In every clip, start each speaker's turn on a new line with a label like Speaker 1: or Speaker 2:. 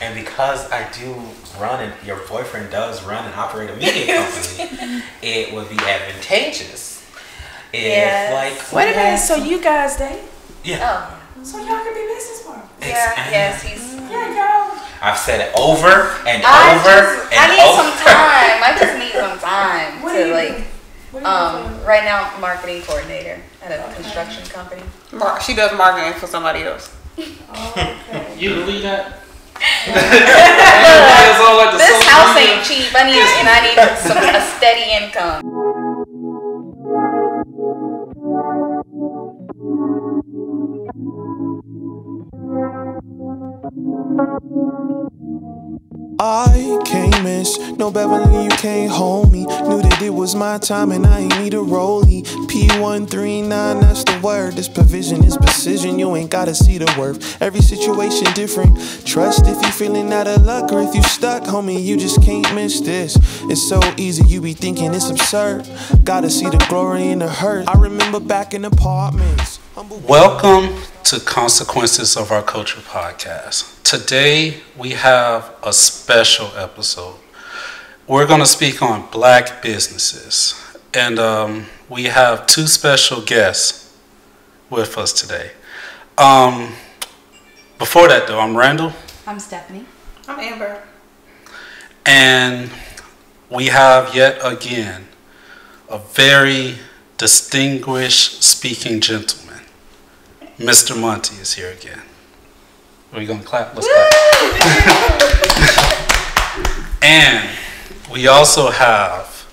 Speaker 1: And because I do run, and your boyfriend does run and operate a media company, it would be advantageous. If,
Speaker 2: wait a minute, so you guys date?
Speaker 1: Yeah.
Speaker 2: Oh. So y'all can be business partners.
Speaker 1: Yeah,
Speaker 3: yes, he's...
Speaker 2: y'all.
Speaker 1: I've said it over and over and
Speaker 3: I need
Speaker 1: over.
Speaker 3: some time. I just need some time to right now, I'm marketing coordinator at a construction company.
Speaker 4: She does marketing for somebody else.
Speaker 2: Okay.
Speaker 5: You believe that?
Speaker 3: This house ain't cheap. I need a steady income.
Speaker 6: I can't miss no Beverly, you can't hold me. Knew that it was my time and I ain't need a rollie. P139, that's the word. This provision is precision, you ain't gotta see the worth. Every situation different. Trust if you feeling out of luck or if you stuck, homie, you just can't miss this. It's so easy, you be thinking it's absurd. Gotta see the glory in the hurt. I remember back in apartments.
Speaker 5: Welcome to Consequences of Our Culture podcast. Today we have a special episode. We're going to speak on black businesses, and we have two special guests with us today. Before that though, I'm Randall.
Speaker 3: I'm Stephanie.
Speaker 4: I'm Amber.
Speaker 5: And we have yet again a very distinguished speaking gentleman. Mr. Monte is here again. Are we going to clap? Let's clap. And we also have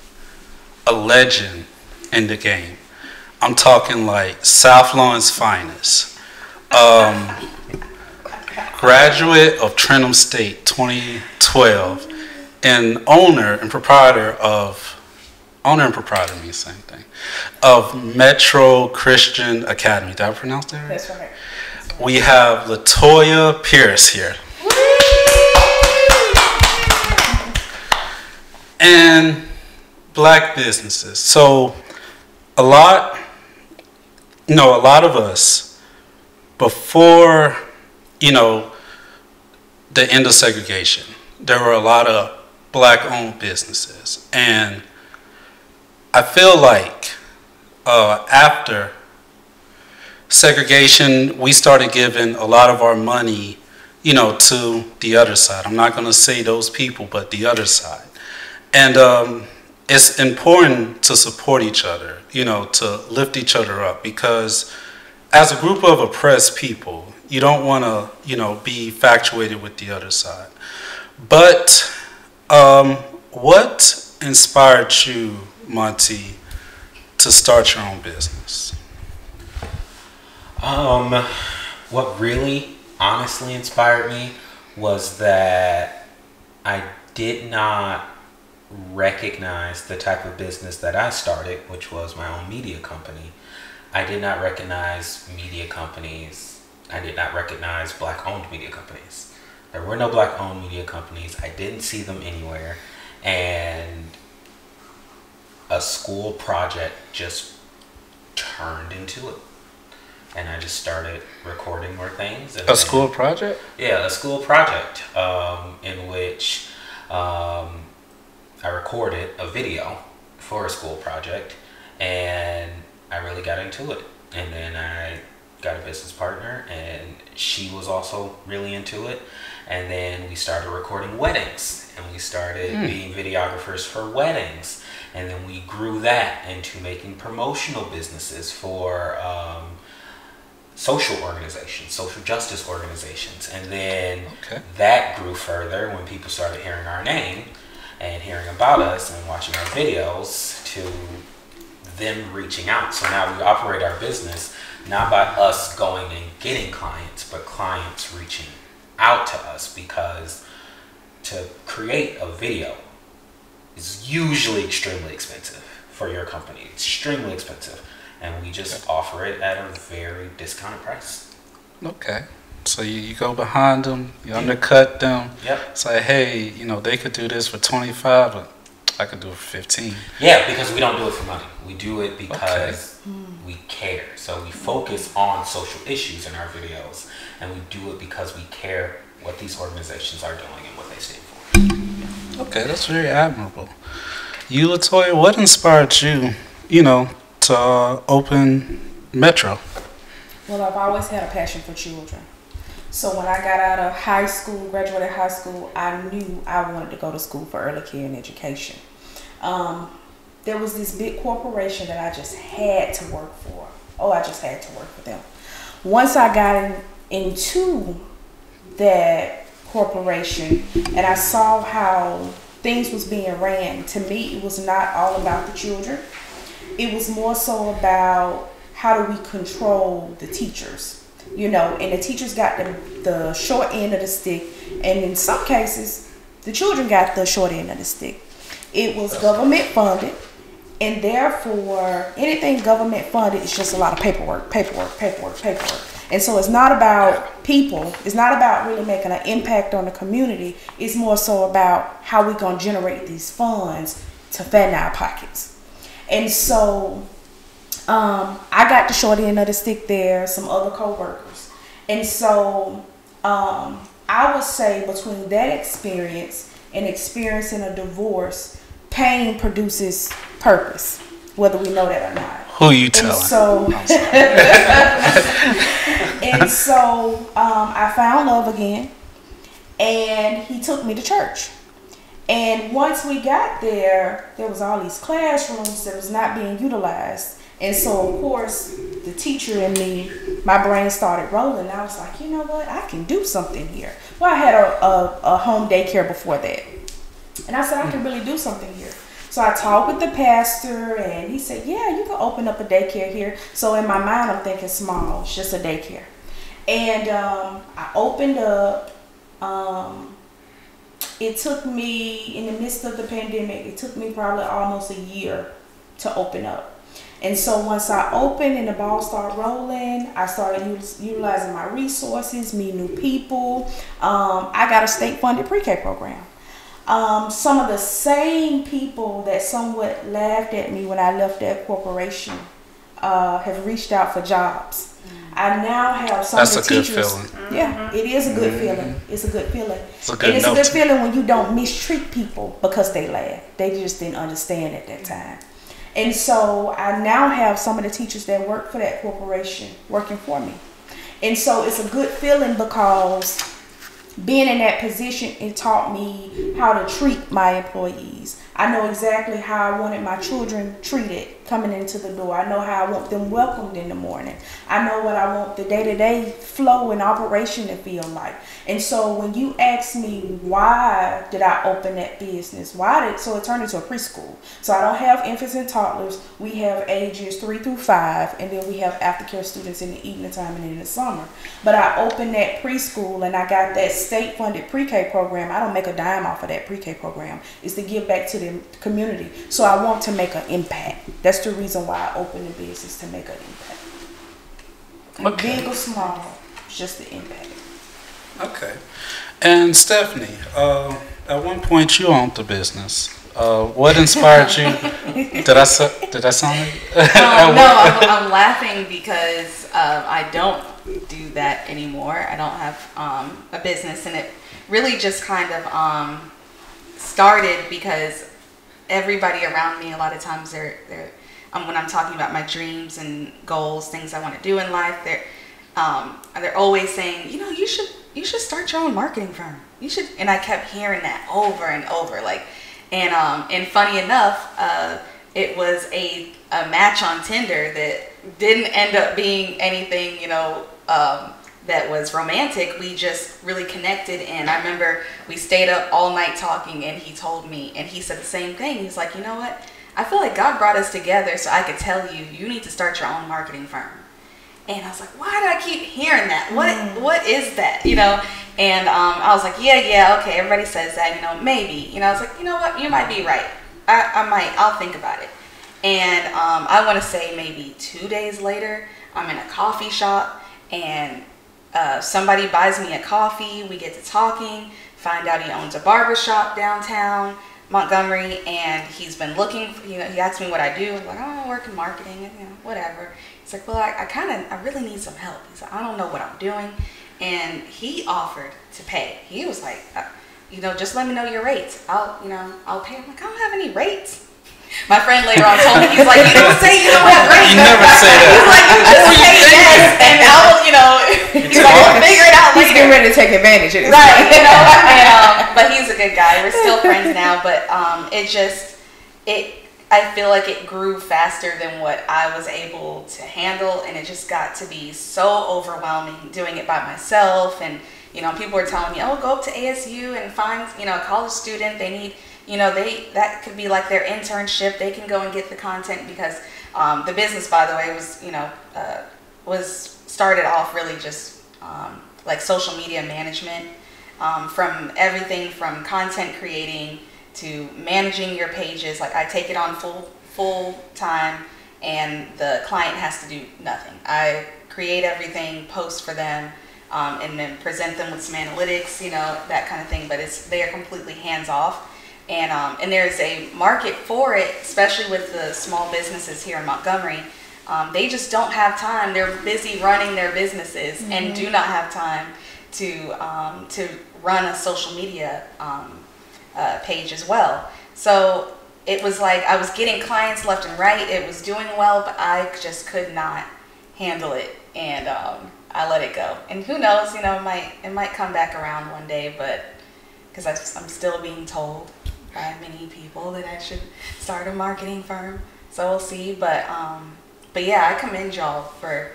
Speaker 5: a legend in the game. I'm talking like South Lawrence finest. Graduate of Trenton State 2012 and owner and proprietor means the same thing, of Metro Christian Academy. Did I pronounce that right?
Speaker 4: That's right.
Speaker 5: We have Latoya Pierce here. And black businesses. So a lot of us, before, the end of segregation, there were a lot of black-owned businesses. And I feel like after segregation, we started giving a lot of our money, to the other side. I'm not going to say those people, but the other side. And it's important to support each other, to lift each other up, because as a group of oppressed people, you don't want to, be infatuated with the other side. But what inspired you, Monte, to start your own business?
Speaker 1: What really honestly inspired me was that I did not recognize the type of business that I started, which was my own media company. I did not recognize media companies. I did not recognize black-owned media companies. There were no black-owned media companies. I didn't see them anywhere. And a school project just turned into it. And I just started recording more things. And
Speaker 5: school project?
Speaker 1: Yeah, a school project in which I recorded a video for a school project, and I really got into it. And then I got a business partner, and she was also really into it. And then we started recording weddings, and we started being videographers for weddings. And then we grew that into making promotional businesses for social organizations, social justice organizations. And then that grew further when people started hearing our name and hearing about us and watching our videos, to them reaching out. So now we operate our business not by us going and getting clients, but clients reaching out to us, because to create a video is usually extremely expensive for your company. It's extremely expensive. And we just offer it at a very discounted price.
Speaker 5: Okay. So you go behind them, you undercut them.
Speaker 1: Yep.
Speaker 5: Say, hey, they could do this for 25, but I could do it for 15.
Speaker 1: Yeah, because we don't do it for money. We do it because we care. So we focus on social issues in our videos, and we do it because we care what these organizations are doing and what they stand for.
Speaker 5: Okay, that's very admirable. You, Latoya, what inspired you, to open Metro?
Speaker 2: Well, I've always had a passion for children. So when I got out of high school, graduated high school, I knew I wanted to go to school for early care and education. There was this big corporation that I just had to work for. Oh, I just had to work for them. Once I got into that corporation and I saw how things was being ran, to me it was not all about the children. It was more so about how do we control the teachers. And the teachers got the short end of the stick, and in some cases, the children got the short end of the stick. It was government funded, and therefore, anything government funded is just a lot of paperwork. And so it's not about people. It's not about really making an impact on the community. It's more so about how we're going to generate these funds to fatten our pockets. And so I got the short end of the stick there, some other co-workers. And so I would say between that experience and experiencing a divorce, pain produces purpose, whether we know that or not.
Speaker 5: Who you telling?
Speaker 2: And so I found love again, and he took me to church. And once we got there, there was all these classrooms that was not being utilized. And so, of course, the teacher in me, my brain started rolling. I was like, you know what? I can do something here. Well, I had a home daycare before that. And I said, I can really do something here. So I talked with the pastor, and he said, yeah, you can open up a daycare here. So in my mind, I'm thinking small, it's just a daycare. And I opened up. It took me, in the midst of the pandemic, it took me probably almost a year to open up. And so once I opened and the ball started rolling, I started utilizing my resources, meet new people. I got a state-funded pre-K program. Some of the same people that somewhat laughed at me when I left that corporation have reached out for jobs. I now have some of the teachers. That's a good feeling. Yeah, it is a good feeling. It's a good feeling. It's a good feeling when you don't mistreat people because they laugh. They just didn't understand at that time. And so I now have some of the teachers that work for that corporation working for me. And so it's a good feeling because being in that position, it taught me how to treat my employees. I know exactly how I wanted my children treated coming into the door. I know how I want them welcomed in the morning. I know what I want the day-to-day flow and operation to feel like. And so when you ask me why did I open that business, so it turned into a preschool. So I don't have infants and toddlers. We have ages 3 through 5, and then we have aftercare students in the evening time and in the summer. But I opened that preschool, and I got that state-funded pre-K program. I don't make a dime off of that pre-K program. It's to give back to the community. So I want to make an impact. That's the reason why I opened the business, to make an impact. Okay. Big or small, it's just the impact.
Speaker 5: Okay. And Stephanie, at one point you owned the business. What inspired you? Did I sound like?
Speaker 3: No, I'm laughing because I don't do that anymore. I don't have a business, and it really just kind of started because everybody around me, a lot of times they're when I'm talking about my dreams and goals, things I want to do in life, they're always saying, you should start your own marketing firm. You should. And I kept hearing that over and over, and funny enough, it was a match on Tinder that didn't end up being anything, that was romantic. We just really connected, and I remember we stayed up all night talking, and he told me, and he said the same thing. He's like, you know what? I feel like God brought us together so I could tell you need to start your own marketing firm. And I was like, why do I keep hearing that? What is that? And I was like, yeah, okay, everybody says that, maybe. I was like, you know what? You might be right. I'll think about it. And I want to say maybe 2 days later, I'm in a coffee shop, and somebody buys me a coffee. We get to talking, find out he owns a barbershop downtown Montgomery, and he's been looking, he asked me what I do. I'm like, I work in marketing, and whatever. He's like, well, I really need some help. He's like, I don't know what I'm doing. and he offered to pay. He was like, you know, just let me know your rates. I'll pay. I'm like, I don't have any rates. My friend later on told me, he's like, you don't say you don't have rates.
Speaker 5: You never say that.
Speaker 3: He's like, you just pay this, and I'll, you know, he's like, we'll figure it out later.
Speaker 2: He's getting ready to take advantage of this.
Speaker 3: Right, you know, and, but he's a good guy. We're still friends now, but I feel like it grew faster than what I was able to handle, and it just got to be so overwhelming doing it by myself. And, you know, people were telling me, oh, go up to ASU and find, you know, a college student. They need, you know, that could be like their internship. They can go and get the content, because the business, by the way, was, you know, was started off really just like social media management, from everything from content creating to managing your pages. Like, I take it on full time, and the client has to do nothing. I create everything, post for them, and then present them with some analytics, you know, that kind of thing. But they are completely hands off. And there's a market for it, especially with the small businesses here in Montgomery. They just don't have time. They're busy running their businesses, mm-hmm. and do not have time to run a social media page as well. So it was like I was getting clients left and right. It was doing well, but I just could not handle it, and I let it go. And who knows, you know, it might come back around one day, but because I'm still being told by many people that I should start a marketing firm. So we'll see. But yeah, I commend y'all for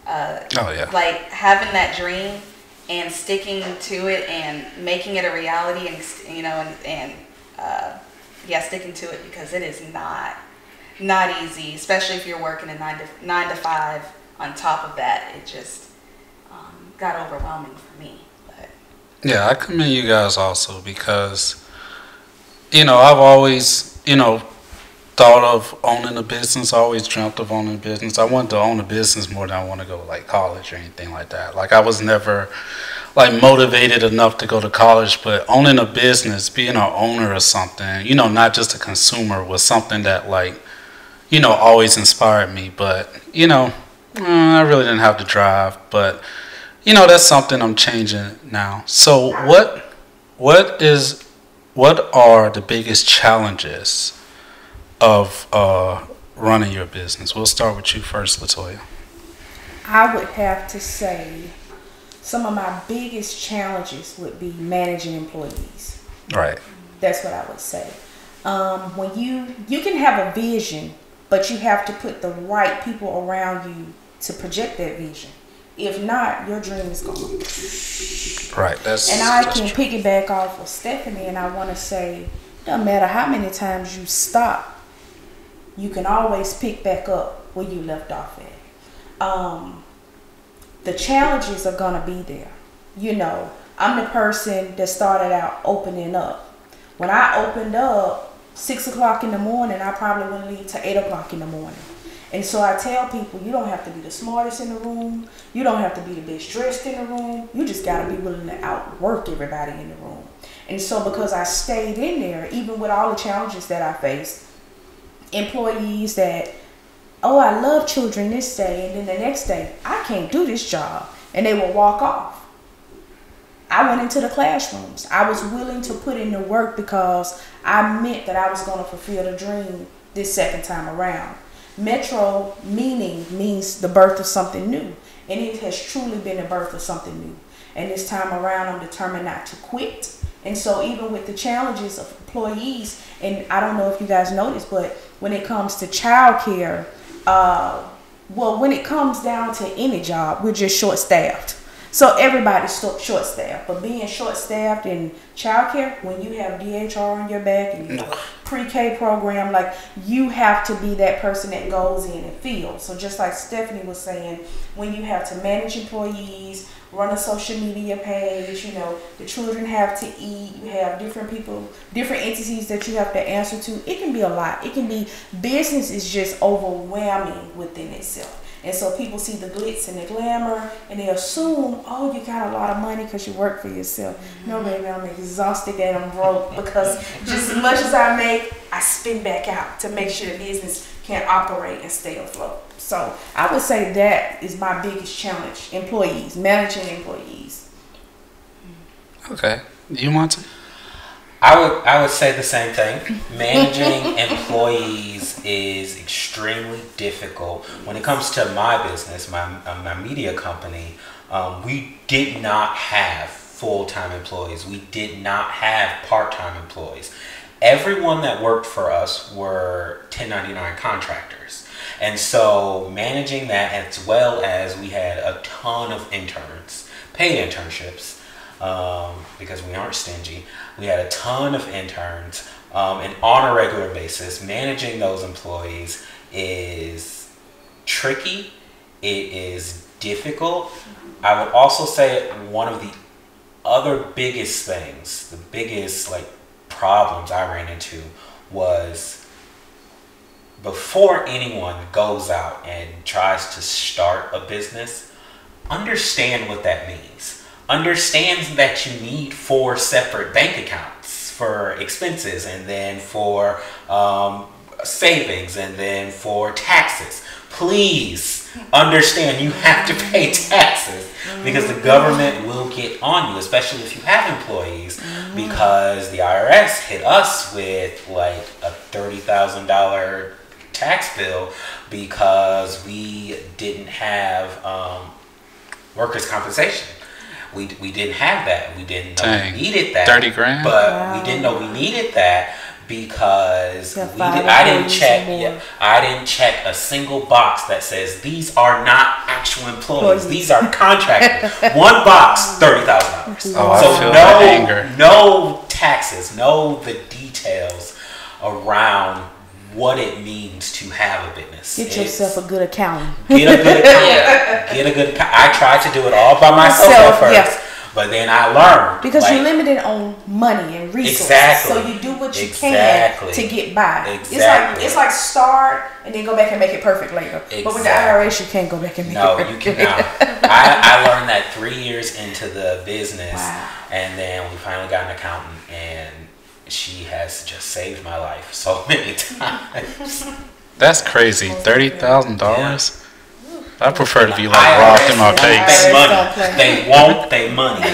Speaker 3: like having that dream and sticking to it and making it a reality, and you know, and sticking to it, because it is not easy, especially if you're working a 9 to 5 on top of that. It just got overwhelming for me. But
Speaker 5: yeah, I commend you guys also, because, you know, I've always, you know, thought of owning a business. I always dreamt of owning a business. I wanted to own a business more than I want to go like college or anything like that. Like, I was never like motivated enough to go to college, but owning a business, being an owner of something, you know, not just a consumer, was something that, like, you know, always inspired me. But, you know, I really didn't have the drive, but, you know, that's something I'm changing now. So what are the biggest challenges of running your business? We'll start with you first, Latoya.
Speaker 2: I would have to say some of my biggest challenges would be managing employees.
Speaker 5: Right.
Speaker 2: That's what I would say. When you can have a vision, but you have to put the right people around you to project that vision. If not, your dream is gone.
Speaker 5: Right.
Speaker 2: And I can piggyback off of Stephanie, and I want to say, no matter how many times you stop, you can always pick back up where you left off at. The challenges are gonna be there. You know, I'm the person that started out opening up. When I opened up, 6 o'clock in the morning, I probably wouldn't leave till 8 o'clock in the morning. And so I tell people, you don't have to be the smartest in the room. You don't have to be the best dressed in the room. You just got to be willing to outwork everybody in the room. And so because I stayed in there, even with all the challenges that I faced, employees that, oh, I love children this day, and then the next day, I can't do this job, and they will walk off. I went into the classrooms. I was willing to put in the work because I meant that I was going to fulfill the dream this second time around. Metro means the birth of something new, and it has truly been the birth of something new. And this time around, I'm determined not to quit. And so even with the challenges of employees, and I don't know if you guys noticed, but when it comes to childcare, when it comes down to any job, we're just short-staffed. So everybody's short-staffed, but being short-staffed in childcare, when you have DHR on your back and you have a pre-K program, like, you have to be that person that goes in and feels. So just like Stephanie was saying, when you have to manage employees, run a social media page, you know, the children have to eat, you have different people, different entities that you have to answer to, it can be a lot. It can be, business is just overwhelming within itself. And so people see the glitz and the glamour, and they assume, oh, you got a lot of money because you work for yourself. Mm-hmm. No, baby, I'm exhausted and I'm broke, because just as much as I make, I spend back out to make sure the business can operate and stay afloat. So I would say that is my biggest challenge: managing employees.
Speaker 5: Okay, you want to?
Speaker 1: I would say the same thing. Managing employees is extremely difficult. When it comes to my business, my media company, we did not have full-time employees. We did not have part-time employees. Everyone that worked for us were 1099 contractors. And so managing that, as well as we had a ton of interns, paid internships, because we aren't stingy. We had a ton of interns, and on a regular basis, managing those employees is tricky. It is difficult. I would also say one of the other biggest things, the biggest problems I ran into was before anyone goes out and tries to start a business, understand what that means. Understands that you need 4 separate bank accounts for expenses, and then for savings, and then for taxes. Please understand you have to pay taxes, because the government will get on you, especially if you have employees, because the IRS hit us with like a $30,000 tax bill because we didn't have workers' compensation. We didn't have that. We didn't know we needed that.
Speaker 5: 30 grand?
Speaker 1: But we didn't know we needed that because I didn't check a single box that says these are not actual employees. These are contractors. One box, $30,000. So no taxes, know the details around what it means to have a business.
Speaker 2: Get yourself a good accountant.
Speaker 1: Get a good accountant. I tried to do it all by myself at first, but then I learned.
Speaker 2: Because you're limited on money and resources.
Speaker 1: Exactly.
Speaker 2: So you do what you can to get by. Exactly. It's like start and then go back and make it perfect later. Exactly. But with the IRS, you can't go back and make it perfect.
Speaker 1: No, you cannot. I learned that 3 years into the business, and then we finally got an accountant, and she has just saved my life so many times.
Speaker 5: That's crazy. $30,000? I prefer to be like robbed in my face.
Speaker 1: They want their money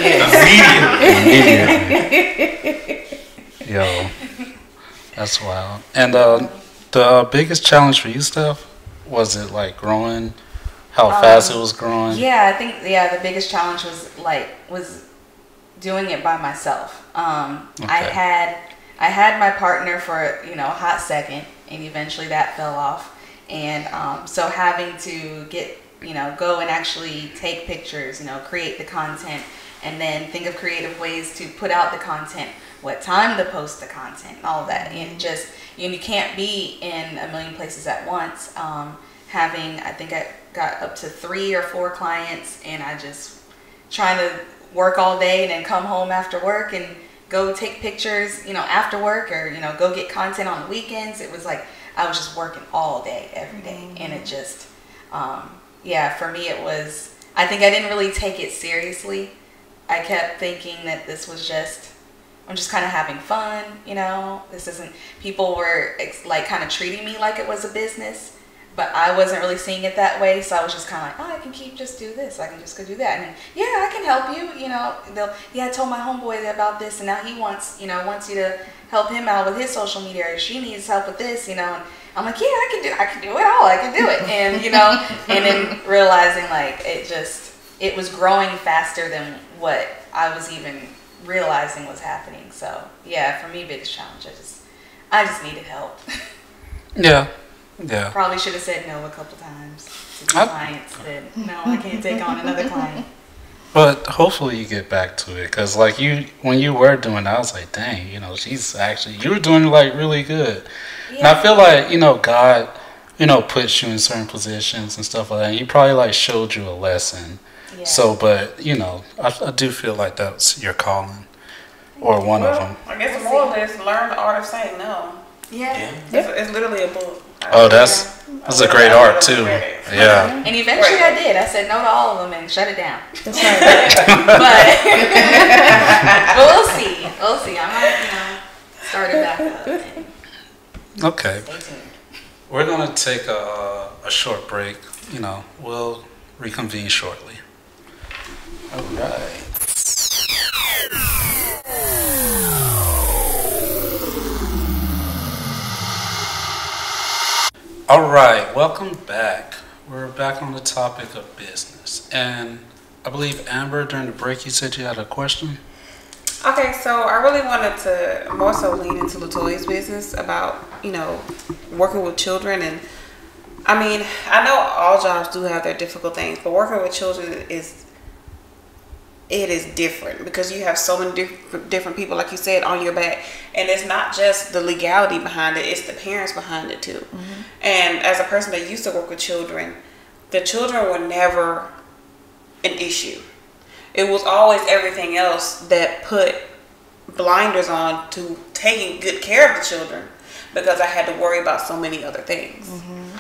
Speaker 1: immediately.
Speaker 5: Yo, that's wild. And the biggest challenge for you, Steph, was it like growing? How fast it was growing?
Speaker 3: Yeah, I think the biggest challenge was doing it by myself. I had my partner for a hot second, and eventually that fell off. And so having to get go and actually take pictures, create the content, and then think of creative ways to put out the content, what time to post the content, all of that. And just you can't be in a million places at once. I think I got up to 3 or 4 clients, and I just trying to work all day and then come home after work and go take pictures, after work, or, go get content on the weekends. It was like I was just working all day, every day. And it just, for me it was, I think I didn't really take it seriously. I kept thinking that this was I'm just kind of having fun, this isn't, people were like kind of treating me like it was a business. But I wasn't really seeing it that way, so I was just kind of like, I can just do this. I can just go do that. And I can help you. I told my homeboy about this, and now he wants you to help him out with his social media, or she needs help with this, And I'm like, I can do it all. I can do it. And and then realizing it was growing faster than what I was even realizing was happening. So for me, biggest challenge, I just needed help.
Speaker 5: Yeah.
Speaker 3: Probably should have said no a couple times to clients that no, I can't take on another client.
Speaker 5: But hopefully you get back to it, because when you were doing that, I was like, dang, she's actually, you were doing really good. Yeah. And I feel like God, puts you in certain positions and stuff like that. And he probably showed you a lesson. Yeah. So, but I do feel like that's your calling, or one of them.
Speaker 4: I guess the moral is learn the art of saying no.
Speaker 3: Yeah.
Speaker 4: It's literally a book.
Speaker 5: That's a great art too. Yeah.
Speaker 3: And eventually I did. I said no to all of them and shut it down.
Speaker 2: That's right.
Speaker 3: but we'll see. I might, start it back up.
Speaker 5: Okay. We're going to take a short break. You know, we'll reconvene shortly.
Speaker 1: All right.
Speaker 5: All right, welcome back. We're back on the topic of business. And I believe, Amber, during the break, you said you had a question?
Speaker 4: Okay, so I really wanted to more so lean into Latoya's business about, you know, working with children. And I mean, I know all jobs do have their difficult things, but working with children is different because you have so many different people, like you said, on your back. And it's not just the legality behind it, it's the parents behind it too. Mm-hmm. And as a person that used to work with children, the children were never an issue. It was always everything else that put blinders on to taking good care of the children because I had to worry about so many other things. Mm-hmm.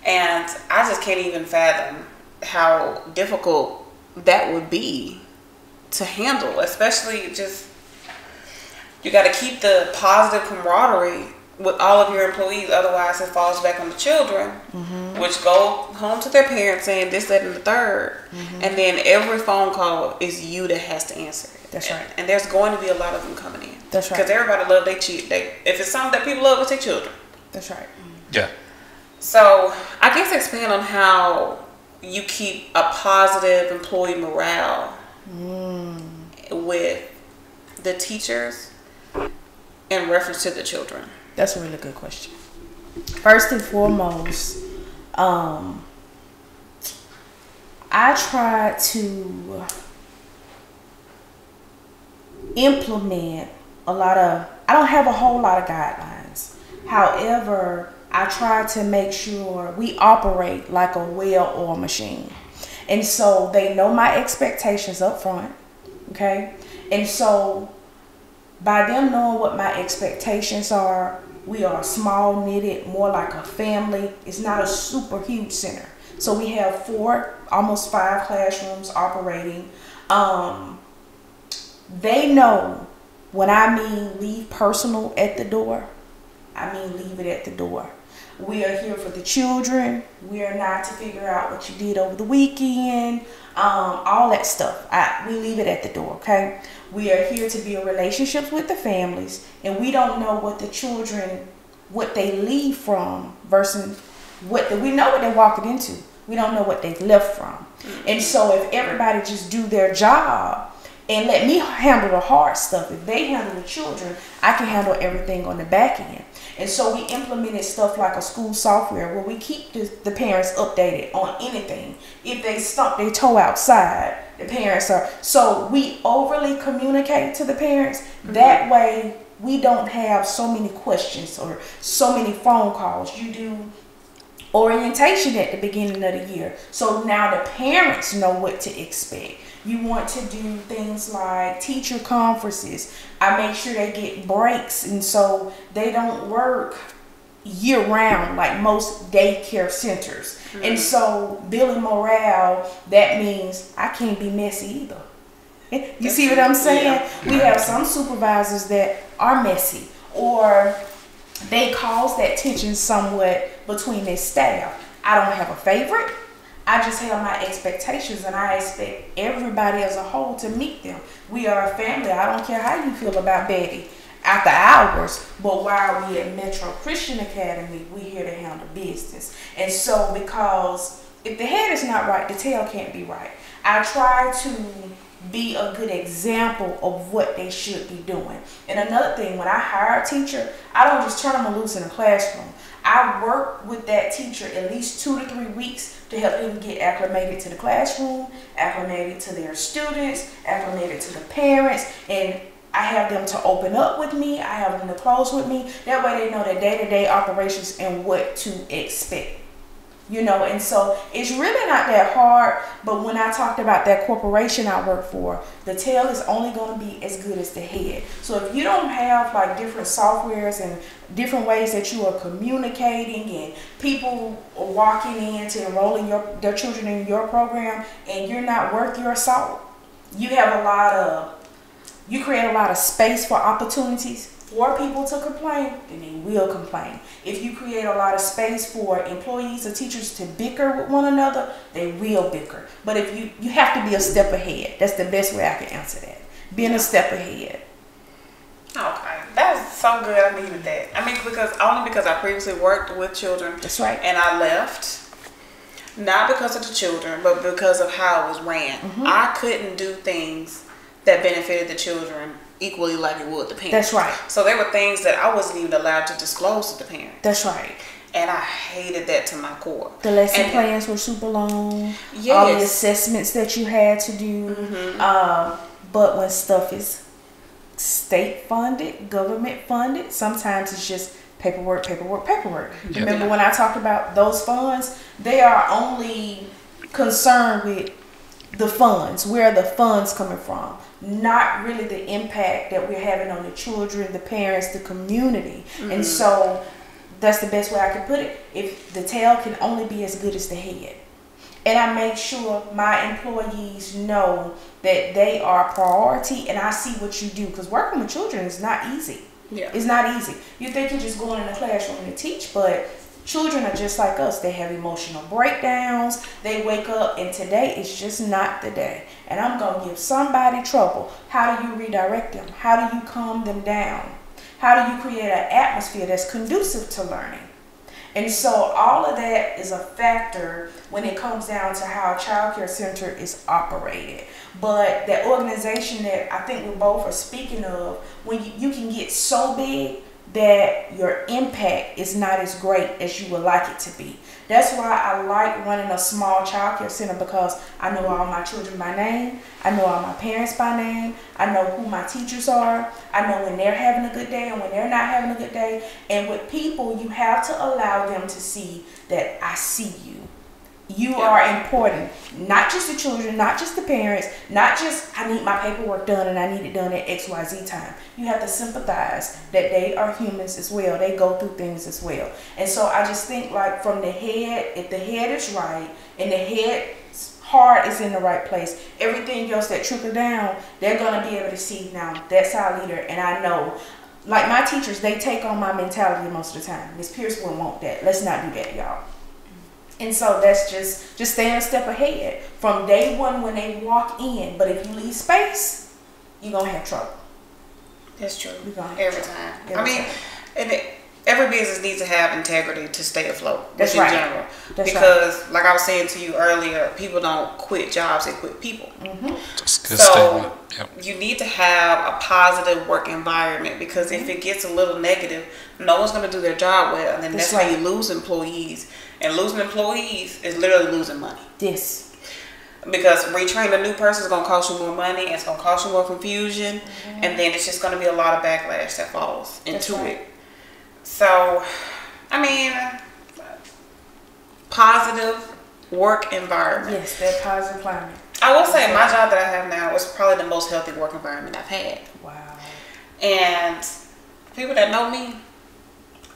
Speaker 4: And I just can't even fathom how difficult that would be to handle, especially just, you got to keep the positive camaraderie with all of your employees, otherwise it falls back on the children, mm-hmm. which go home to their parents saying this, that, and the third, mm-hmm. and then every phone call is you that has to answer it.
Speaker 2: That's right.
Speaker 4: And there's going to be a lot of them coming in.
Speaker 2: That's right.
Speaker 4: Because everybody love if it's something that people love, it's their children.
Speaker 2: That's right.
Speaker 5: Yeah.
Speaker 4: So I guess expand on how you keep a positive employee morale with the teachers in reference to the children.
Speaker 2: That's a really good question. First and foremost, I try to implement I don't have a whole lot of guidelines. However, I try to make sure we operate like a well-oiled machine. And so they know my expectations up front, okay? And so by them knowing what my expectations are, we are small knitted, more like a family. It's not a super huge center. So we have almost 5 classrooms operating. They know when I mean leave personal at the door, I mean leave it at the door. We are here for the children. We are not to figure out what you did over the weekend, all that stuff. We leave it at the door, okay? We are here to build relationships with the families, and we don't know what the children, what they leave from versus we know what they're walking into. We don't know what they've left from. Mm-hmm. And so if everybody just do their job and let me handle the hard stuff, if they handle the children, I can handle everything on the back end. And so we implemented stuff like a school software where we keep the parents updated on anything. If they stump their toe outside, the parents are. So we overly communicate to the parents. Mm-hmm. That way we don't have so many questions or so many phone calls. You do orientation at the beginning of the year. So now the parents know what to expect. You want to do things like teacher conferences. I make sure they get breaks, and so they don't work year round like most daycare centers. Mm-hmm. And so building morale, that means I can't be messy either. You see what I'm saying? Yeah. We have some supervisors that are messy, or they cause that tension somewhat between their staff. I don't have a favorite. I just have my expectations, and I expect everybody as a whole to meet them. We are a family. I don't care how you feel about Betty after hours, but while we at Metro Christian Academy, we're here to handle business. And so because if the head is not right, the tail can't be right. I try to be a good example of what they should be doing. And another thing, when I hire a teacher, I don't just turn them loose in a classroom. I work with that teacher at least 2 to 3 weeks to help them get acclimated to the classroom, acclimated to their students, acclimated to the parents, and I have them to open up with me. I have them to close with me. That way they know the day-to-day operations and what to expect. You know, and so it's really not that hard, but when I talked about that corporation I work for, the tail is only going to be as good as the head. So if you don't have like different softwares and different ways that you are communicating, and people are walking in to enrolling their children in your program, and you're not worth your salt, you have a lot of you create a lot of space for opportunities for people to complain, then they will complain. If you create a lot of space for employees or teachers to bicker with one another, they will bicker. But if you have to be a step ahead. That's the best way I can answer that. Being a step ahead.
Speaker 4: Okay, that was so good. I needed that. I mean, because I previously worked with children.
Speaker 2: That's right.
Speaker 4: And I left, not because of the children, but because of how it was ran.
Speaker 2: Mm-hmm.
Speaker 4: I couldn't do things that benefited the children equally like it would the parents.
Speaker 2: That's right.
Speaker 4: So there were things that I wasn't even allowed to disclose to the parents.
Speaker 2: That's right.
Speaker 4: And I hated that to my core.
Speaker 2: The lesson plans were super long.
Speaker 4: Yes.
Speaker 2: All the assessments that you had to do.
Speaker 4: Mm-hmm.
Speaker 2: But when stuff is state funded, government funded, sometimes it's just paperwork. Remember when I talked about those funds? They are only concerned with the funds, where the funds coming from, not really the impact that we're having on the children, the parents, the community. And so that's the best way I can put it. If the tail can only be as good as the head. And I make sure my employees know that they are priority, and I see what you do, because working with children is not easy.
Speaker 4: Yeah.
Speaker 2: It's not easy. You think you're just going in the classroom to teach, but children are just like us. They have emotional breakdowns. They wake up, and today is just not the day. And I'm going to give somebody trouble. How do you redirect them? How do you calm them down? How do you create an atmosphere that's conducive to learning? And so all of that is a factor when it comes down to how a child care center is operated. But that organization that I think we both are speaking of, when you can get so big that your impact is not as great as you would like it to be. That's why I like running a small child care center, because I know all my children by name. I know all my parents by name. I know who my teachers are. I know when they're having a good day and when they're not having a good day. And with people, you have to allow them to see that I see you. You are important. Not just the children, not just the parents, not just I need my paperwork done and I need it done at XYZ time. You have to sympathize that they are humans as well. They go through things as well. And so I just think, like, from the head, if the head is right and the head's heart is in the right place, everything else that trickle down, they're going to be able to see, now that's our leader. And I know, like my teachers, they take on my mentality most of the time. Miss Pierce wouldn't want that. Let's not do that, y'all. And so that's just staying a step ahead from day one when they walk in. But if you leave space, you're going to have trouble.
Speaker 4: That's true.
Speaker 2: Every
Speaker 4: time. I mean, every business needs to have integrity to stay afloat.
Speaker 2: That's
Speaker 4: right.
Speaker 2: In
Speaker 4: general.
Speaker 2: That's
Speaker 4: because, like I was saying to you earlier, people don't quit jobs, they quit people.
Speaker 2: Mm-hmm.
Speaker 5: That's a good
Speaker 4: so
Speaker 5: statement.
Speaker 4: you need to have a positive work environment, because if it gets a little negative, no one's going to do their job well. And then that's how you lose employees. And losing employees is literally losing money.
Speaker 2: Yes.
Speaker 4: Because retraining a new person is going to cost you more money. It's going to cost you more confusion. And then it's just going to be a lot of backlash that falls into it. So, I mean, positive work environment.
Speaker 2: Yes, that positive climate.
Speaker 4: I will say my job that I have now is probably the most healthy work environment I've had.
Speaker 2: Wow.
Speaker 4: And people that know me,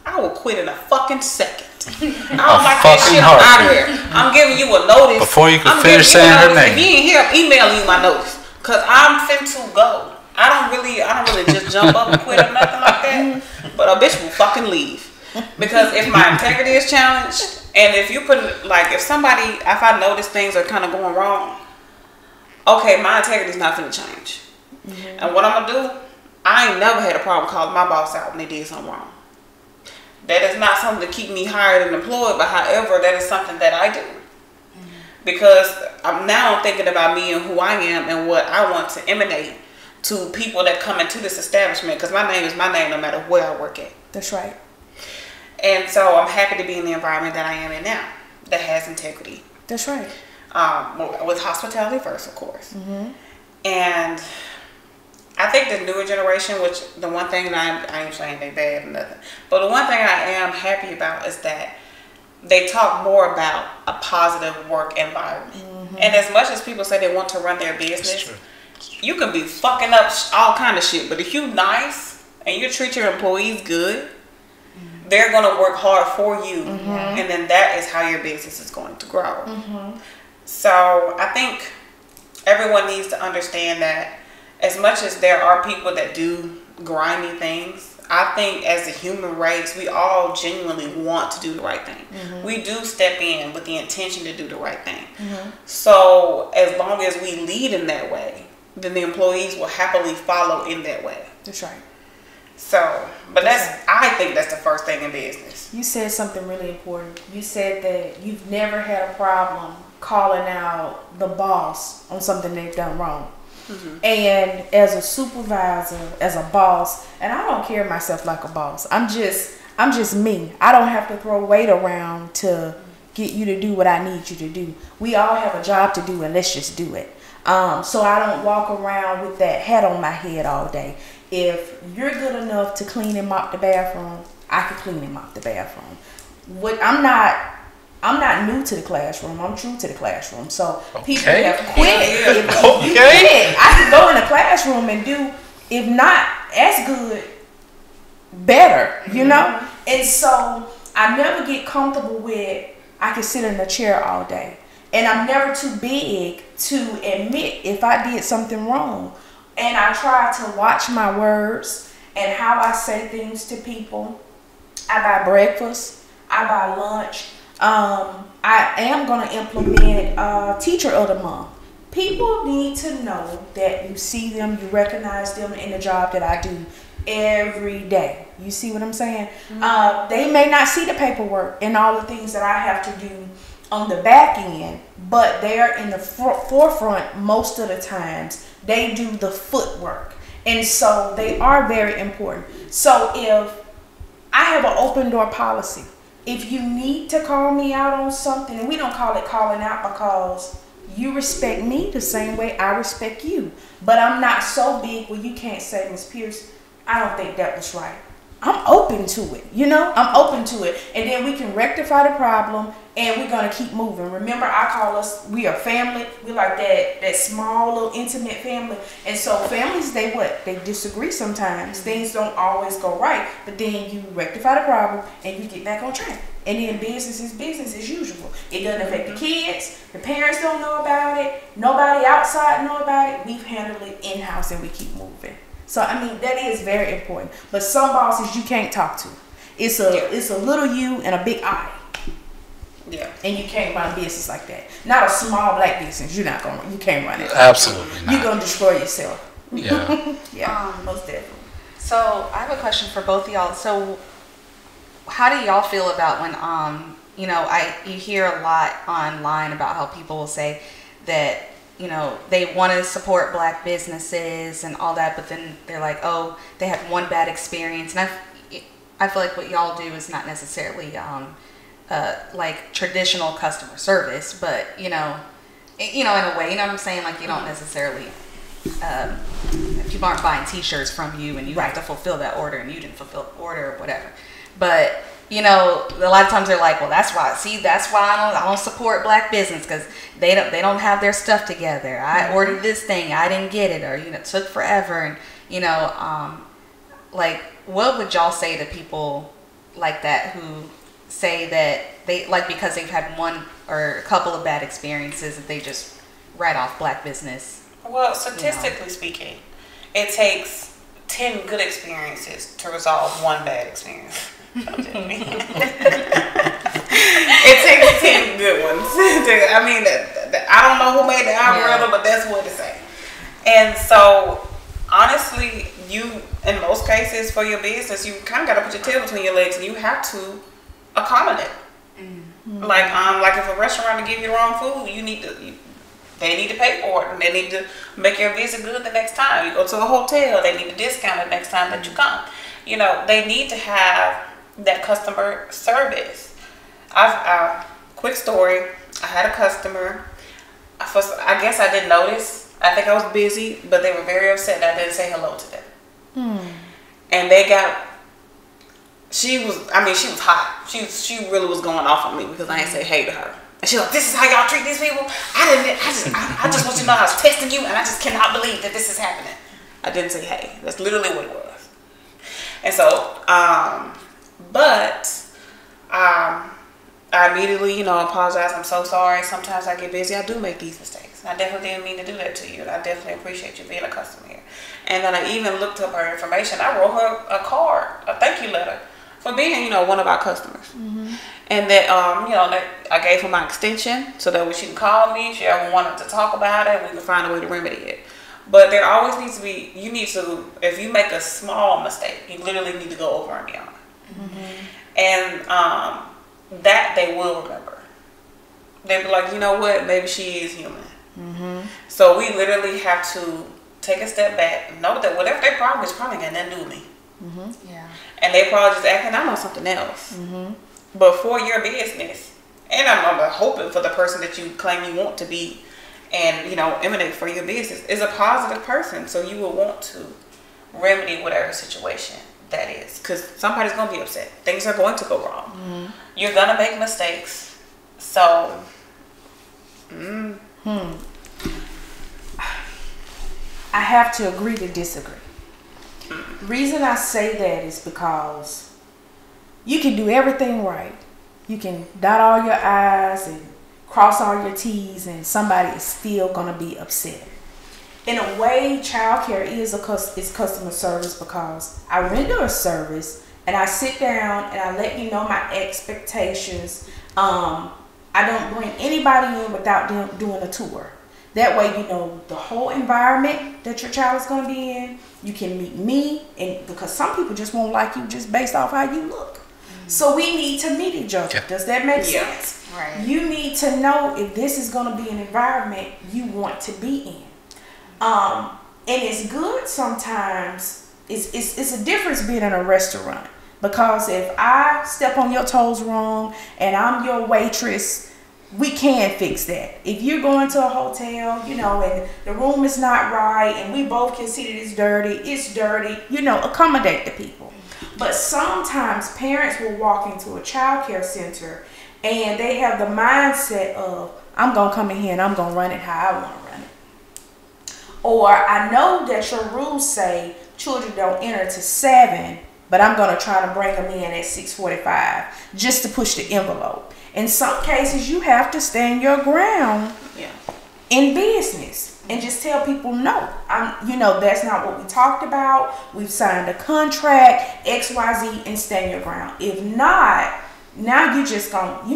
Speaker 4: I will quit in a fucking second. I don't like that shit. I'm out of here. I'm giving you a notice.
Speaker 5: Before you can finish saying her name.
Speaker 4: If you ain't here, I'm emailing you my notice. Because I'm finna go. I don't really just jump up and quit or nothing like that. But a bitch will fucking leave. Because if my integrity is challenged, and if you put, like, if I notice things are kind of going wrong, okay, my integrity is not finna change. And what I'm gonna do, I ain't never had a problem calling my boss out when they did something wrong. That is not something to keep me hired and employed, but however, that is something that I do. Because I'm thinking about me and who I am and what I want to emanate to people that come into this establishment. Because my name is my name no matter where I work at.
Speaker 2: That's right.
Speaker 4: And so I'm happy to be in the environment that I am in now that has integrity.
Speaker 2: That's right.
Speaker 4: With hospitality first, of course. And I think the newer generation, which the one thing that I ain't saying they bad or nothing, but the one thing I am happy about is that they talk more about a positive work environment. And as much as people say they want to run their business, you can be fucking up all kind of shit, but if you nice and you treat your employees good, they're going to work hard for you, and then that is how your business is going to grow. So I think everyone needs to understand that as much as there are people that do grimy things, I think as a human race, we all genuinely want to do the right thing. We do step in with the intention to do the right thing. So as long as we lead in that way, then the employees will happily follow in that way.
Speaker 2: That's right.
Speaker 4: So, but I think that's the first thing in business.
Speaker 2: You said something really important. You said that you've never had a problem calling out the boss on something they've done wrong. And as a supervisor, as a boss, and I don't carry myself like a boss. I'm just me. I don't have to throw weight around to get you to do what I need you to do. We all have a job to do, and let's just do it. So I don't walk around with that hat on my head all day. If you're good enough to clean and mop the bathroom, I can clean and mop the bathroom. I'm not new to the classroom. I'm true to the classroom. So people have quit. If you quit, I can go in the classroom and do, if not as good, better, you know? And so I never get comfortable with, I can sit in a chair all day. And I'm never too big to admit if I did something wrong. And I try to watch my words and how I say things to people. I buy breakfast. I buy lunch. I am going to implement Teacher of the Month. People need to know that you see them, you recognize them in the job that I do every day. You see what I'm saying? They may not see the paperwork and all the things that I have to do on the back end, but they're in the forefront most of the times. They do the footwork. And so they are very important. So if I have an open door policy, if you need to call me out on something, and we don't call it calling out because you respect me the same way I respect you. But I'm not so big where you can't say, Ms. Pierce, I don't think that was right. I'm open to it, you know? I'm open to it. And then we can rectify the problem and we're going to keep moving. Remember, I call us, we are family. We like that small little intimate family. And so families, they disagree sometimes. Things don't always go right. But then you rectify the problem and you get back on track. And then business is business as usual. It doesn't affect the kids. The parents don't know about it. Nobody outside know about it. We've handled it in-house and we keep moving. So, I mean, that is very important. But some bosses you can't talk to. It's a little you and a big I.
Speaker 4: Yeah.
Speaker 2: And you can't run a business like that. Not a small black business. You can't run it.
Speaker 5: Absolutely not.
Speaker 2: You're going to destroy yourself.
Speaker 5: Yeah.
Speaker 2: Yeah, most definitely.
Speaker 3: So, I have a question for both of y'all. So, how do y'all feel about when, you hear a lot online about how people will say that, they want to support black businesses and all that, but then they're like, oh, they had one bad experience. And I feel like what y'all do is not necessarily like traditional customer service, but in a way, you know what I'm saying? Like you don't necessarily, people aren't buying t-shirts from you and you have to fulfill that order and you didn't fulfill the order or whatever. But a lot of times they're like, well, that's why I don't support black business because they don't have their stuff together. I ordered this thing, I didn't get it, or it took forever. And like, what would y'all say to people like that who say that they like because they've had one or a couple of bad experiences that they just write off black business?
Speaker 4: Well, statistically speaking, it takes 10 good experiences to resolve one bad experience. It takes 10 good ones. I mean, I don't know who made the algorithm, but that's what it says. And so, honestly, you, in most cases for your business, you kind of got to put your tail between your legs and you have to accommodate. Mm-hmm. Like if a restaurant to give you the wrong food, they need to pay for it, and they need to make your visit good the next time. You go to a hotel, they need to discount it next time that you come. They need to have that customer service. Quick story. I had a customer. I guess I didn't notice. I think I was busy, but they were very upset that I didn't say hello to them. And she was hot. She really was going off on me because I didn't say hey to her. And she's like, this is how y'all treat these people? I just want you to know I was testing you and I just cannot believe that this is happening. I didn't say hey. That's literally what it was. And so, I I immediately, apologize. I'm so sorry. Sometimes I get busy. I do make these mistakes. I definitely didn't mean to do that to you. And I definitely appreciate you being a customer here. And then I even looked up her information. I wrote her a card, a thank you letter for being, one of our customers. And that, that I gave her my extension so that when she can call me, if she ever wanted to talk about it, we can find a way to remedy it. But there always needs to be, if you make a small mistake, you literally need to go over and beyond. And that they will remember. They'll be like, you know what, maybe she is human. So we literally have to take a step back and know that whatever their problem is probably got nothing to do with me.
Speaker 3: Yeah.
Speaker 4: And they probably just acting out on something else. But for your business, and I'm hoping for the person that you claim you want to be and, emanate for your business is a positive person. So you will want to remedy whatever situation that is. Because somebody's going to be upset. Things are going to go wrong. You're going to make mistakes. So,
Speaker 2: I have to agree to disagree. The reason I say that is because you can do everything right. You can dot all your I's and cross all your T's, and somebody is still going to be upset. In a way, childcare is customer service because I render a service and I sit down and I let you know my expectations. I don't bring anybody in without them doing a tour. That way, you know the whole environment that your child is going to be in. You can meet me, and because some people just won't like you just based off how you look. So we need to meet each other. Yeah. Does that make sense?
Speaker 3: Right.
Speaker 2: You need to know if this is going to be an environment you want to be in. And it's good sometimes. It's a difference being in a restaurant, because if I step on your toes wrong and I'm your waitress, we can fix that. If you're going to a hotel, and the room is not right and we both can see that it's dirty, accommodate the people. But sometimes parents will walk into a child care center and they have the mindset of, I'm going to come in here and I'm going to run it how I want to run it. Or I know that your rules say children don't enter to 7, but I'm going to try to bring them in at 6:45 just to push the envelope. In some cases, you have to stand your ground in business and just tell people, no, that's not what we talked about. We've signed a contract, XYZ, and stand your ground. If not, now you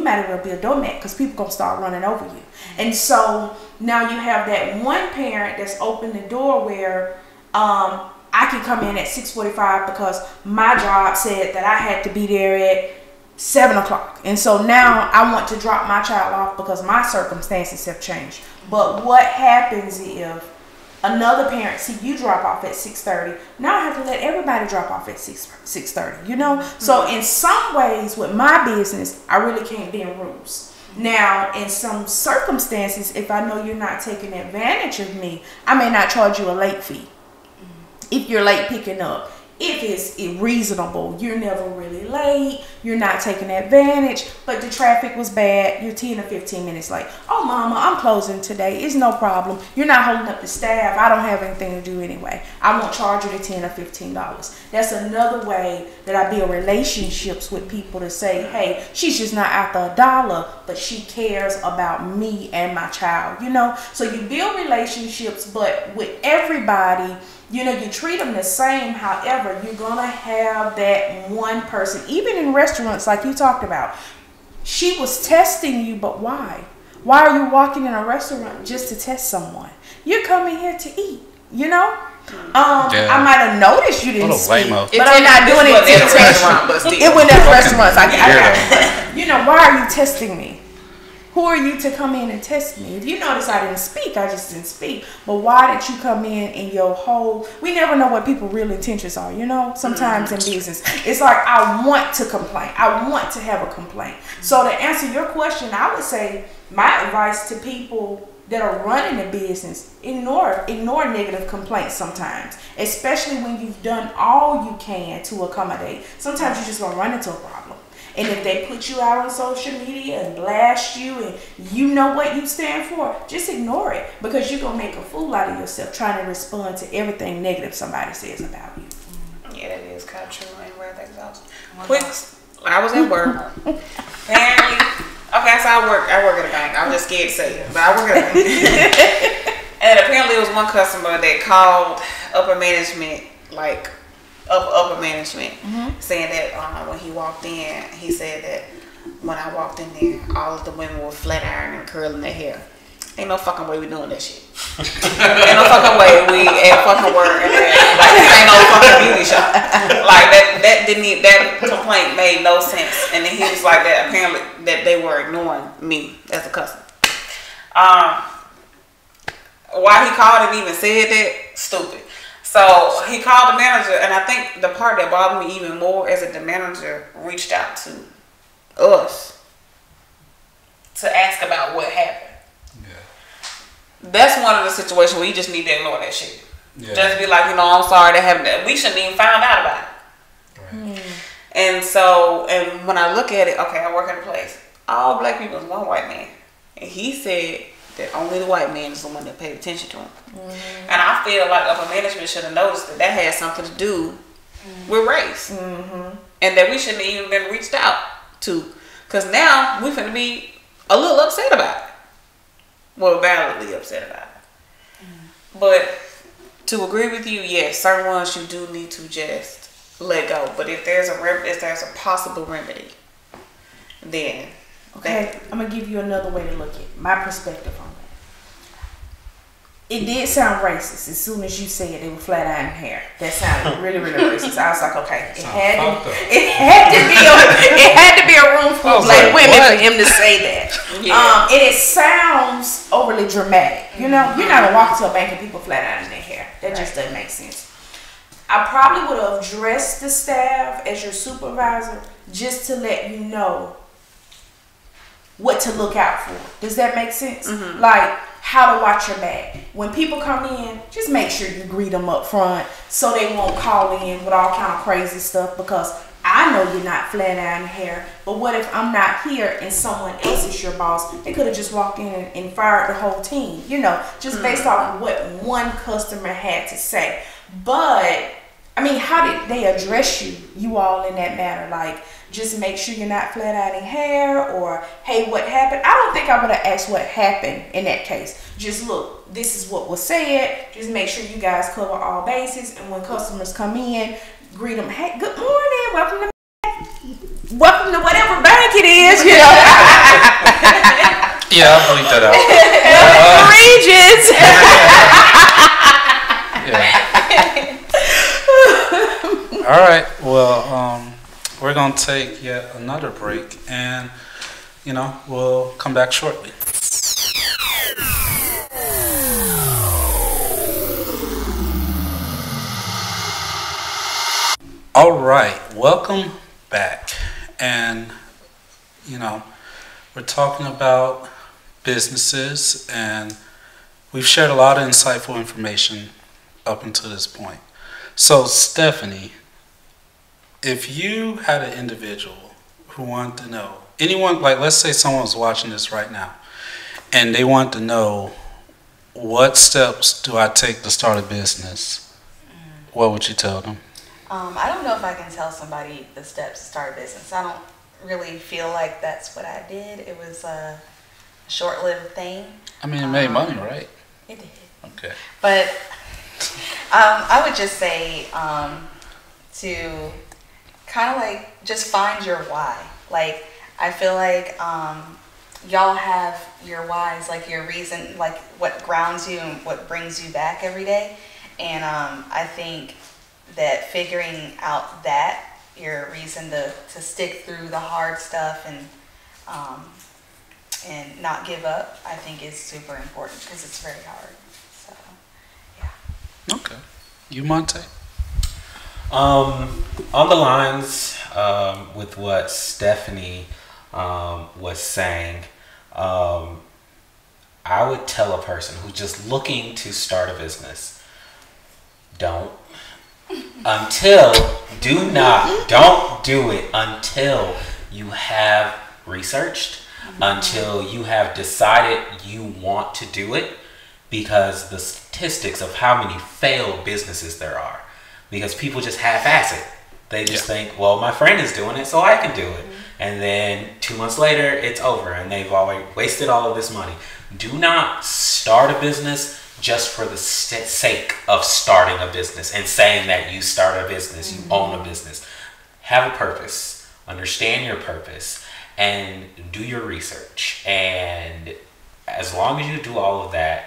Speaker 2: might as well be a doormat, because people going to start running over you. And so now you have that one parent that's opened the door where I can come in at 6:45 because my job said that I had to be there at 7 o'clock. And so now I want to drop my child off because my circumstances have changed. But what happens if another parent see you drop off at 6:30? Now I have to let everybody drop off at 6:30, So in some ways with my business, I really can't bend rules. Now, in some circumstances, if I know you're not taking advantage of me, I may not charge you a late fee. If you're late picking up, if it's reasonable, you're never really late, you're not taking advantage, but the traffic was bad, you're 10 or 15 minutes late. Oh, mama, I'm closing today. It's no problem. You're not holding up the staff. I don't have anything to do anyway. I won't charge you the $10 or $15. That's another way that I build relationships with people to say, hey, she's just not after $1, but she cares about me and my child, So you build relationships, but with everybody, you treat them the same. However, you're going to have that one person, even in restaurants like you talked about. She was testing you, but why? Why are you walking in a restaurant just to test someone? You're coming here to eat, I might have noticed you didn't speak, but I'm not doing it to test you. It went at restaurants. Why are you testing me? Who are you to come in and test me? If you notice I didn't speak, I just didn't speak. But why did you come in your whole... We never know what people's real intentions are, Sometimes in business. It's like, I want to complain. I want to have a complaint. So to answer your question, I would say my advice to people that are running a business, ignore negative complaints sometimes. Especially when you've done all you can to accommodate. Sometimes you're just going to run into a problem. And if they put you out on social media and blast you and you know what you stand for, just ignore it, because you're going to make a fool out of yourself trying to respond to everything negative somebody says about you.
Speaker 4: Yeah, that is kind of true. I ain't rather exhausted. Quick, I was at work. Apparently, Okay, so I work at a bank. I'm just scared to say it, but I work at a bank. And apparently it was one customer that called upper management, like upper management, saying that when he walked in, he said that when I walked in there, all of the women were flat ironing and curling their hair. Ain't no fucking way we doing that shit. Ain't no fucking way we at fucking work. Like, this ain't no fucking beauty shop. Like, that complaint made no sense. And then he was like that, apparently, that they were ignoring me as a customer. Why he called and even said that, stupid. So he called the manager, and I think the part that bothered me even more is that the manager reached out to us to ask about what happened. That's one of the situations where you just need to ignore that shit. Yeah. Just be like, I'm sorry that happened. We shouldn't even found out about it. Right. And so, and when I look at it, okay, I work in a place. All black people is one white man. And he said that only the white man is the one that paid attention to him. And I feel like upper management should have noticed that had something to do with race. And that we shouldn't have even been reached out to. Because now we finna be a little upset about it. Well, validly upset about it. But to agree with you, yes, certain ones you do need to just let go. But if there's a possible remedy, then
Speaker 2: okay, I'm gonna give you another way to look at my perspective on that. It did sound racist as soon as you said they were flat iron hair. That sounded really, really racist. I was like, okay, it had to be a room full of black women for him to say that. And it sounds overly dramatic. You're not gonna walk into a bank and people flat ironing their hair. That just doesn't make sense. I probably would have addressed the staff as your supervisor just to let you know what to look out for. Does that make sense? Like how to watch your back. When people come in, just make sure you greet them up front so they won't call in with all kind of crazy stuff, because I know you're not flat ironing hair, but what if I'm not here and someone else is your boss? They could have just walked in and fired the whole team, just based off of what one customer had to say. But I mean, how did they address you all in that matter? Like, just make sure you're not flat ironing hair, or hey, what happened? I don't think I would have asked what happened in that case. Just look, this is what was said. Just make sure you guys cover all bases, and when customers come in, greet them. Hey, good morning, welcome to whatever bank it is.
Speaker 5: Yeah, I'll bleep that out.
Speaker 2: Regions.
Speaker 5: Yeah. All right. Well, we're gonna take yet another break, and we'll come back shortly. All right, welcome back. And we're talking about businesses, and we've shared a lot of insightful information up until this point. So Stephanie, if you had an individual who wanted to know, anyone, like let's say someone's watching this right now and they want to know, what steps do I take to start a business, what would you tell them?
Speaker 3: I don't know if I can tell somebody the steps to start a business. I don't really feel like that's what I did. It was a short-lived thing.
Speaker 5: I mean, it made money, right?
Speaker 3: It did.
Speaker 5: Okay.
Speaker 3: But I would just say to kind of like just find your why. Like, I feel like y'all have your whys, like your reason, like what grounds you and what brings you back every day. And I think that figuring out that your reason to stick through the hard stuff and not give up, I think is super important because it's very hard. So, yeah.
Speaker 5: Okay. You, Monte?
Speaker 1: On the lines with what Stephanie was saying, I would tell a person who's just looking to start a business, don't do it until you have researched, until you have decided you want to do it, because the statistics of how many failed businesses there are, because people just half-ass it. They just think, well, my friend is doing it, so I can do it. And then 2 months later, it's over, and they've already wasted all of this money. Do not start a business just for the sake of starting a business and saying that you start a business, you own a business. Have a purpose, understand your purpose, and do your research. And as long as you do all of that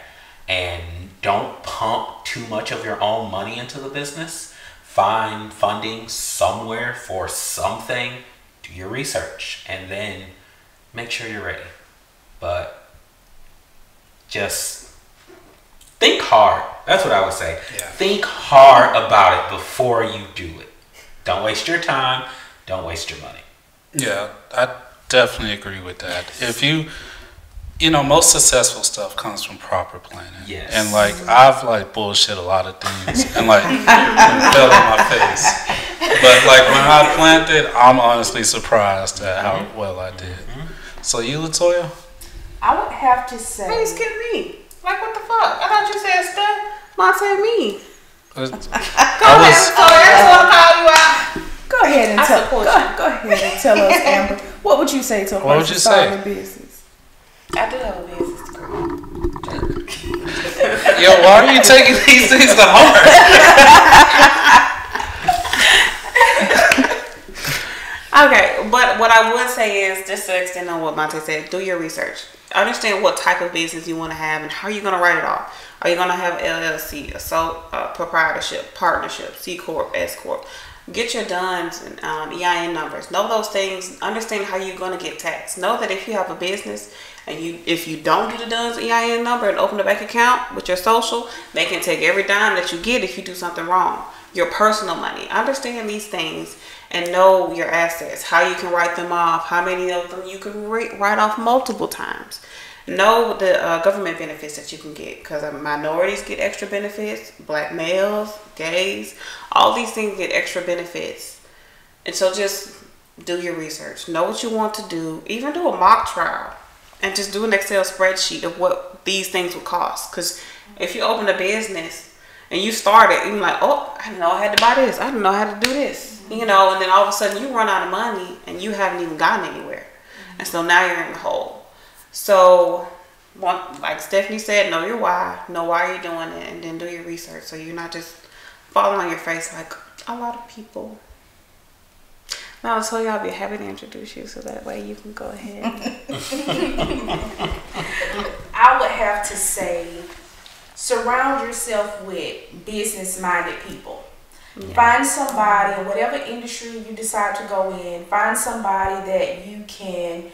Speaker 1: and don't pump too much of your own money into the business, find funding somewhere for something, do your research, and then make sure you're ready. But just think hard. That's what I would say. Yeah. Think hard about it before you do it. Don't waste your time. Don't waste your money.
Speaker 5: Yeah, I definitely agree with that. If you know, most successful stuff comes from proper planning.
Speaker 1: Yes.
Speaker 5: And like, I've like bullshit a lot of things and like fell on my face. But like when I planned it, I'm honestly surprised at how well I did. So you, Latoya?
Speaker 2: I would have to say.
Speaker 4: Hey, you skipped me. Like, what the fuck? I thought you said Steph. Monte, me. Go ahead, Latoya. I just want to call you out.
Speaker 2: Go ahead and tell us, Amber. What would you say to a person starting a business?
Speaker 4: I do have a business degree.
Speaker 5: Yo, why are you taking these things to heart?
Speaker 4: Okay, but what I would say is, just to extend on what Monte said, do your research. Understand what type of business you want to have and how you're going to write it off. Are you going to have LLC, a sole proprietorship, partnership, C Corp, S Corp? Get your DUNS and EIN numbers. Know those things. Understand how you're going to get taxed. Know that if you have a business and if you don't do the DUNS EIN number and open a bank account with your social, they can take every dime that you get if you do something wrong. Your personal money. Understand these things and know your assets. How you can write them off. How many of them you can write off multiple times. Know the government benefits that you can get, because minorities get extra benefits, black males, gays, all these things get extra benefits. And so just do your research. Know what you want to do. Even do a mock trial and just do an Excel spreadsheet of what these things would cost. Because if you open a business and you start it, you're like, oh, I didn't know I had to buy this. I didn't know how to do this. You know, and then all of a sudden you run out of money and you haven't even gotten anywhere. And so now you're in the hole. So, like Stephanie said, know your why, know why you're doing it, and then do your research so you're not just falling on your face like a lot of people. Now, I'll tell you, I'll be happy to introduce you so that way you can go ahead.
Speaker 2: I would have to say, surround yourself with business-minded people. Yeah. Find somebody in whatever industry you decide to go in, find somebody that you can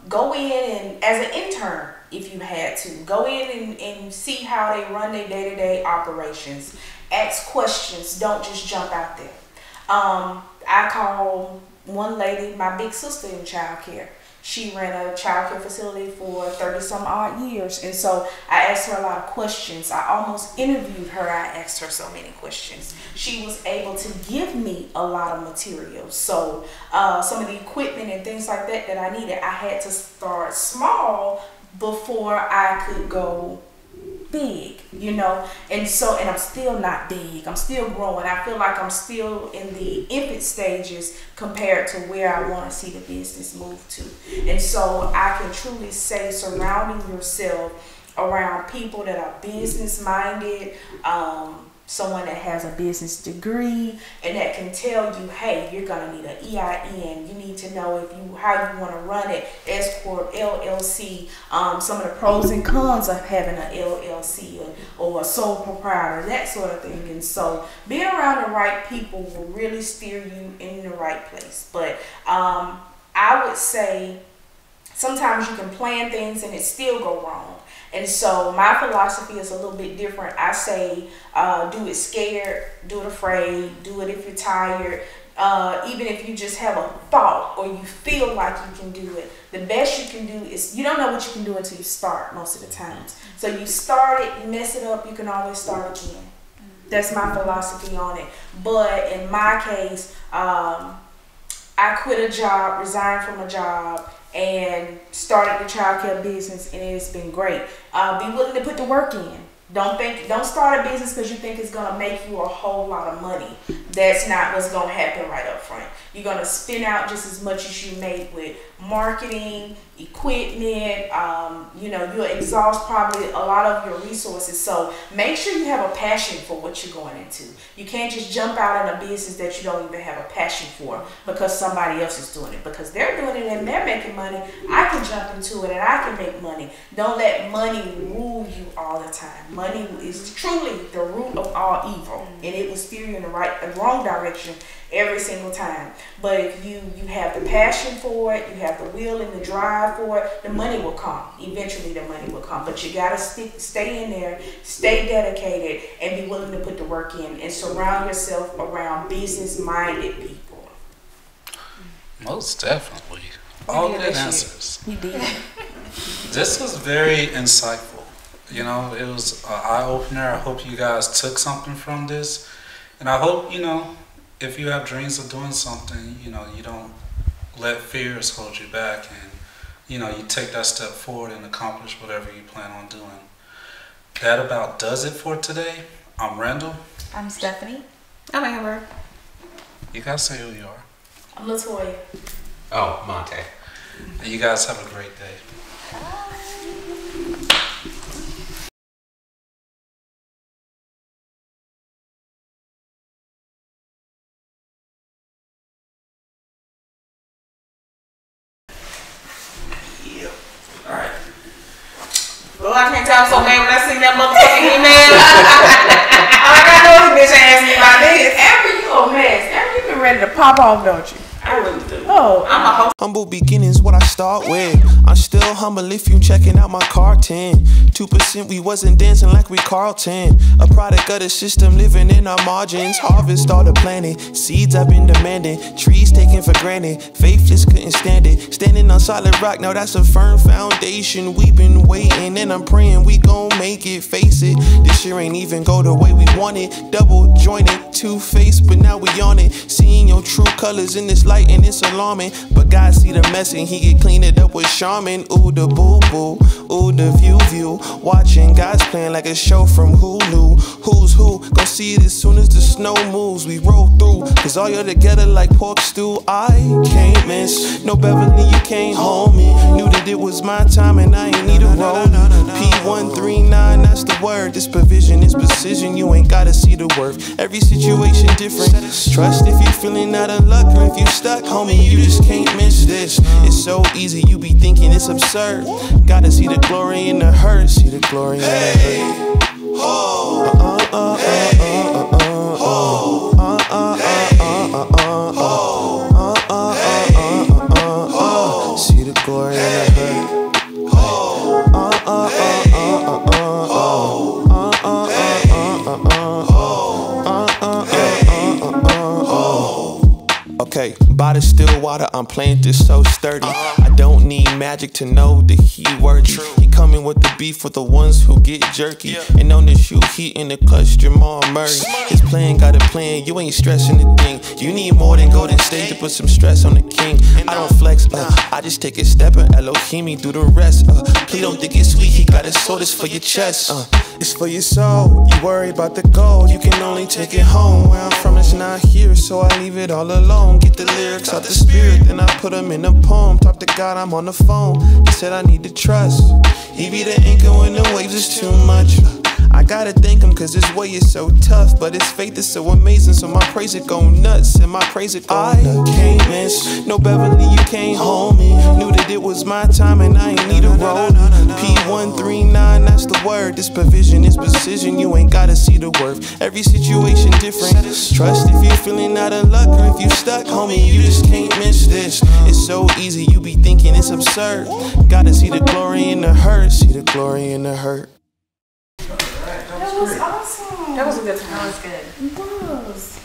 Speaker 2: go in and as an intern, if you had to, go in and see how they run their day-to-day operations. Ask questions. Don't just jump out there. I call one lady my big sister in childcare. She ran a childcare facility for 30-some odd years, and so I asked her a lot of questions. I almost interviewed her. I asked her so many questions. She was able to give me a lot of materials. So some of the equipment and things like that I needed, I had to start small before I could go big, you know. And I'm still not big. I'm still growing. I feel like I'm still in the infant stages compared to where I want to see the business move to. And so I can truly say, surrounding yourself around people that are business minded, someone that has a business degree and that can tell you, hey, you're gonna need an EIN. You need to know how you want to run it, S Corp, LLC, some of the pros and cons of having an LLC or a sole proprietor, that sort of thing. And so being around the right people will really steer you in the right place. But I would say sometimes you can plan things and it still go wrong. And so my philosophy is a little bit different. I say, do it scared, do it afraid, do it if you're tired. Even if you just have a thought or you feel like you can do it, the best you can do is, you don't know what you can do until you start most of the times. So you start it, you mess it up, you can always start again. That's my philosophy on it. But in my case, I quit a job, resigned from a job, and started the childcare business, and it's been great. Be willing to put the work in. Don't start a business because you think it's gonna make you a whole lot of money. That's not what's gonna happen right up front. You're gonna spend out just as much as you make with marketing, equipment. You'll exhaust probably a lot of your resources. So make sure you have a passion for what you're going into. You can't just jump out in a business that you don't even have a passion for because somebody else is doing it. Because they're doing it and they're making money, I can jump into it and I can make money. Don't let money rule you all the time. Money is truly the root of all evil, and it will steer you in the wrong direction every single time. But if you have the passion for it, you have the will and the drive for it, the money will come. Eventually the money will come. But you gotta stay in there, stay dedicated, and be willing to put the work in, and surround yourself around business-minded people.
Speaker 5: Most definitely. All good answers.
Speaker 2: You did.
Speaker 5: This was very insightful. You know, it was an eye-opener. I hope you guys took something from this. And I hope, if you have dreams of doing something, you don't let fears hold you back, and, you take that step forward and accomplish whatever you plan on doing. That about does it for today. I'm Randall.
Speaker 3: I'm Stephanie.
Speaker 4: I'm Amber.
Speaker 5: You guys say who you are.
Speaker 2: I'm Latoya.
Speaker 1: Oh, Monte.
Speaker 5: And you guys have a great day.
Speaker 4: Well, I can't tell I'm so mad when I see that motherfucking email. Like, I know this bitch asked me about this.
Speaker 2: Amber, you a mess. Amber, you been ready to pop off, don't you?
Speaker 4: I really do.
Speaker 2: Oh,
Speaker 4: I'm a host.
Speaker 6: Humble beginnings, what I start with. I'm still humble if you checking out my carton. 2% we wasn't dancing like we Carlton. A product of the system living in our margins. Harvest all the planet. Seeds I've been demanding. Trees taken for granted. Faithless couldn't stand it. Standing on solid rock, now that's a firm foundation. We've been waiting and I'm praying we gon' make it. Face it, this year ain't even go the way we want it. Double jointed, two-faced, but now we on it. Seeing your true colors in this light and it's alarming. But God see the mess and he get clean it up with Charmin. Ooh, the boo-boo, ooh, the view. Watching God's plan like a show from Hulu. Who's who? Gon' see it as soon as the snow moves. We roll through, cause all y'all together like pork stew. I can't miss, no Beverly, you can't hold me. Knew that it was my time and I ain't need a roll. P139, that's the word. This provision is precision, you ain't gotta see the worth. Every situation different. Trust if you feeling out of luck or if you stuck, homie, you just can't miss this. It's so easy, you be thinking it's absurd. Gotta see the glory in the hurt, see the glory in the hurt. See the glory in the hurt. Okay, by the still water, I'm planted so sturdy. I don't need magic to know that he worthy. He coming with the beef with the ones who get jerky. And on the shoe, he in the clutch, Jamal Murray. His plan got a plan, you ain't stressing the thing. You need more than Golden State to put some stress on the king. I don't flex, I just take a step and Elohim do the rest. Please don't think it's sweet, he got his sword, it's for your chest. It's for your soul, you worry about the gold, you can only take it home. Where I'm from it's not here, so I leave it all alone. Get the lyrics out the spirit, then I put them in a poem. Talk to God, I'm on the phone. He said I need to trust. He be the anchor when the waves is too much. I gotta thank him cause his way is so tough, but his faith is so amazing, so my praise it go nuts, and my praise it go nuts. I can't miss, no Beverly, you can't hold me. Knew that it was my time and I ain't need a roll. P139, that's the word. This provision is precision, you ain't gotta see the worth. Every situation different. Trust if you're feeling out of luck or if you stuck, homie, you just can't miss this. It's so easy, you be thinking it's absurd. Gotta see the glory in the hurt, see the glory in the hurt.
Speaker 2: That was awesome.
Speaker 4: That was a good time.
Speaker 3: That was good.
Speaker 2: It was.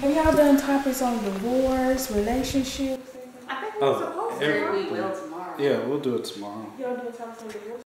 Speaker 2: Have y'all done topics on divorce, relationships?
Speaker 4: I think we're supposed to.
Speaker 3: We will tomorrow.
Speaker 5: Yeah, we'll do it tomorrow.
Speaker 2: Y'all do topics on divorce?